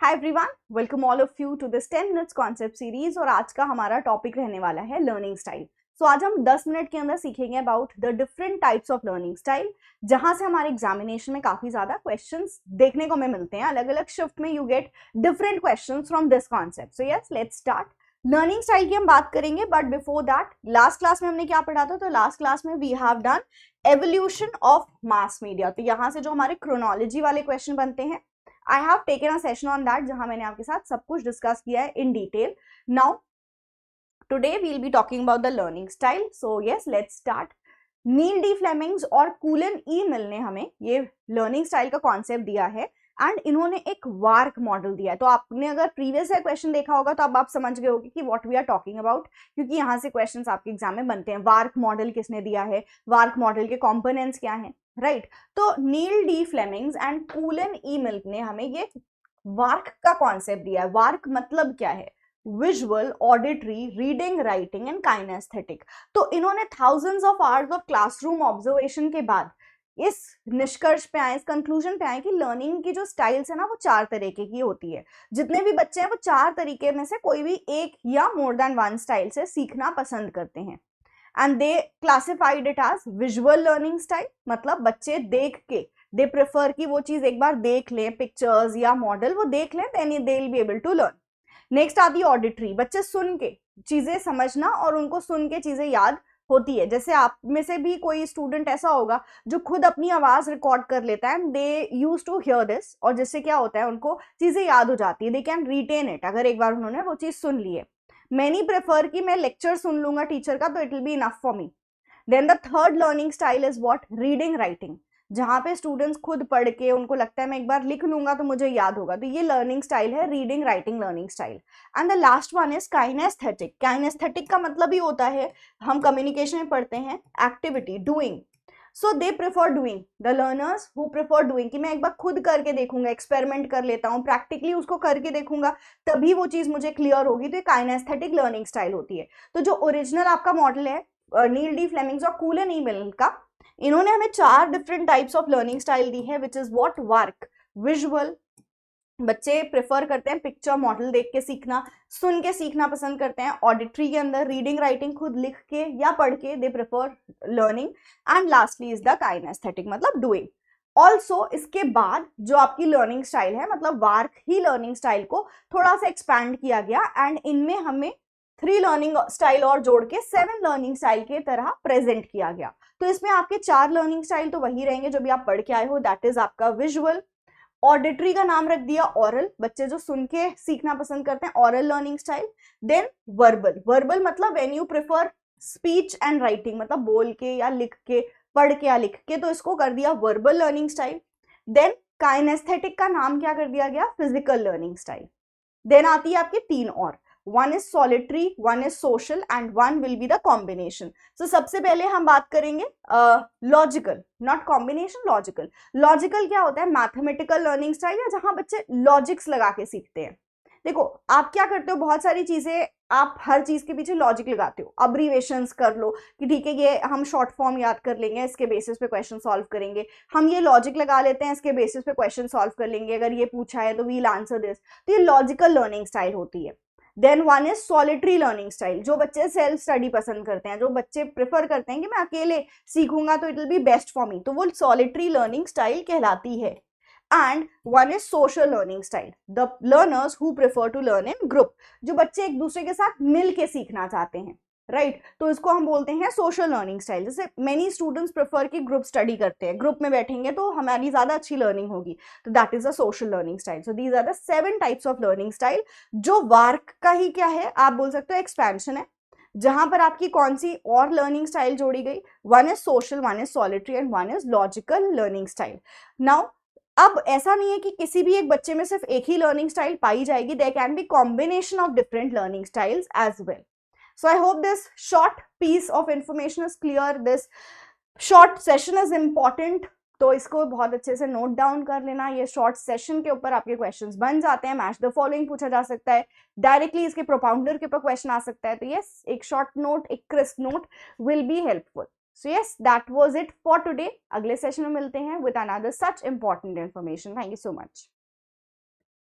Hi everyone, welcome all of you to this 10 minutes concept series. और आज का हमारा टॉपिक रहने वाला है लर्निंग स्टाइल। सो आज हम 10 मिनट के अंदर सीखेंगे about the different types of learning style, जहां से हमारे एग्जामिनेशन में काफी ज्यादा क्वेश्चंस देखने को हमें मिलते हैं। अलग अलग शिफ्ट में you get different questions from this concept. So yes, let's start. Learning style की हम बात करेंगे, but before that last class में हमने क्या पढ़ा था? तो लास्ट क्लास में we have done evolution of mass media. तो यहाँ से जो हमारे क्रोनोलॉजी वाले क्वेश्चन बनते हैं, I have taken a session on that जहां मैंने आपके साथ सब कुछ डिस्कस किया है in detail. Now, today we'll be talking about the learning style. So yes, let's start. Neil D Fleming's और कूलन ई मिल ने हमें ये लर्निंग स्टाइल का कॉन्सेप्ट दिया है एंड इन्होंने एक वार्क मॉडल दिया है। तो आपने अगर प्रीवियस ईयर क्वेश्चन देखा होगा तो अब आप समझ गए होंगे कि what we are talking about, क्योंकि यहाँ से क्वेश्चंस आपके एग्जाम में बनते हैं। वार्क मॉडल किसने दिया है, वार्क मॉडल के कॉम्पोनेंट्स क्या हैं, राइट? तो नील डी फ्लेमिंग्स एंड कूलन ई मिल ने हमें ये वार्क का कॉन्सेप्ट दिया है। वार्क मतलब क्या है? Visual, auditory, reading, writing and kinesthetic. तो इन्होंने thousands of hours of classroom observation के बाद इस निष्कर्ष पे आए, इस कंक्लूजन पे आए कि लर्निंग की जो स्टाइल्स है ना, वो 4 तरीके की होती है। जितने भी बच्चे हैं वो 4 तरीके में से कोई भी एक या मोर देन वन स्टाइल से सीखना पसंद करते हैं। And they classified it as visual learning style, मतलब बच्चे देख के, दे प्रेफर कि वो चीज एक बार देख लें, पिक्चर्स या मॉडल वो देख लें, then they will be able to learn. Next आती है ऑडिटरी, बच्चे सुन के चीजें समझना और उनको सुन के चीजें याद होती है। जैसे आप में से भी कोई स्टूडेंट ऐसा होगा जो खुद अपनी आवाज रिकॉर्ड कर लेता है and they use to hear this, और जिससे क्या होता है उनको चीजें याद हो जाती है, दे कैन रिटेन इट अगर एक बार उन्होंने वो चीज सुन ली है। मैनी प्रेफर कि मैं लेक्चर सुन लूंगा टीचर का तो it will be enough for me. Then the third learning style is what? Reading writing, जहां पे स्टूडेंट्स खुद पढ़ के उनको लगता है मैं एक बार लिख लूंगा तो मुझे याद होगा, तो ये लर्निंग स्टाइल है, reading writing learning style. And the last one is kinesthetic. Kinesthetic का मतलब ही होता है, हम कम्युनिकेशन में पढ़ते हैं, activity, doing. So they prefer doing, the learners who prefer doing, कि मैं एक बार खुद करके देखूंगा, एक्सपेरिमेंट कर लेता हूँ, प्रैक्टिकली उसको करके देखूंगा, तभी वो चीज मुझे क्लियर होगी। तो ये काइनेस्थेटिक लर्निंग स्टाइल होती है। तो जो ओरिजिनल आपका मॉडल है नील डी फ्लेमिंग्स और कूलन ई मिल का, इन्होंने हमें 4 different types of learning style दी है, which is what? Work, visual, बच्चे प्रेफर करते हैं पिक्चर मॉडल देख के सीखना, सुन के सीखना पसंद करते हैं। ऑडिटरी के अंदर रीडिंग राइटिंग, खुद लिख के या पढ़ के they prefer learning. And lastly is the kinesthetic, मतलब डूइंग। ऑल्सो इसके बाद जो आपकी लर्निंग स्टाइल है, मतलब वार्क ही लर्निंग स्टाइल को थोड़ा सा एक्सपैंड किया गया एंड इनमें हमें 3 लर्निंग स्टाइल और जोड़ के 7 लर्निंग स्टाइल के तरह प्रेजेंट किया गया। तो इसमें आपके 4 लर्निंग स्टाइल तो वही रहेंगे जो भी आप पढ़ के आए हो, दैट इज आपका विजुअल। ऑडिटरी का नाम रख दिया ऑरल, बच्चे जो सुन के सीखना पसंद करते हैं, aural learning style. Then verbal, verbal मतलब when you prefer speech and writing, मतलब बोल के या लिख के, पढ़ के या लिख के, तो इसको कर दिया verbal learning style. Then kinesthetic का नाम क्या कर दिया गया? Physical learning style. देन आती है आपकी 3 और, one is solitary, one is social and one will be the combination. So सबसे पहले हम बात करेंगे logical, not combination, logical. Logical क्या होता है? मैथमेटिकल लर्निंग स्टाइल, या जहां बच्चे लॉजिक्स लगा के सीखते हैं। देखो आप क्या करते हो, बहुत सारी चीजें आप हर चीज के पीछे लॉजिक लगाते हो, अब्रीवेशंस कर लो कि ठीक है ये हम शॉर्ट फॉर्म याद कर लेंगे, इसके बेसिस पे क्वेश्चन सॉल्व करेंगे, हम ये लॉजिक लगा लेते हैं, इसके बेसिस पे क्वेश्चन सॉल्व कर लेंगे, अगर ये पूछा है तो वील आंसर दिस। तो ये लॉजिकल लर्निंग स्टाइल होती है। Then one is solitary learning style, जो बच्चे सेल्फ स्टडी पसंद करते हैं, जो बच्चे प्रेफर करते हैं कि मैं अकेले सीखूंगा तो it will be best for me, तो वो सॉलिटरी लर्निंग स्टाइल कहलाती है। And one is social learning style, the learners who prefer to learn in group, जो बच्चे एक दूसरे के साथ मिल के सीखना चाहते हैं, राइट? तो इसको हम बोलते हैं सोशल लर्निंग स्टाइल। जैसे मेनी स्टूडेंट्स प्रेफर कि ग्रुप स्टडी करते हैं, ग्रुप में बैठेंगे तो हमारी ज्यादा अच्छी लर्निंग होगी, तो that is a social learning style. So these are the 7 types of learning style, जो वार्क का ही क्या है, आप बोल सकते हो एक्सपेंशन है, जहां पर आपकी कौन सी और लर्निंग स्टाइल जोड़ी गई? One is social, one is solitary and one is logical learning style. Now अब ऐसा नहीं है कि किसी भी एक बच्चे में सिर्फ एक ही लर्निंग स्टाइल पाई जाएगी, there can be combination of different learning styles as well. So I hope this short piece of information is clear. This short session is important. तो इसको बहुत अच्छे से नोट डाउन कर लेना। ये शॉर्ट सेशन के ऊपर आपके क्वेश्चंस बन जाते हैं, मैच द फॉलोइंग पूछा जा सकता है, डायरेक्टली इसके प्रोपाउंडर के ऊपर क्वेश्चन आ सकता है। तो यस, एक शॉर्ट नोट, एक crisp note will be helpful. So yes, that was it for today. अगले सेशन में मिलते हैं with another such important information. Thank you so much.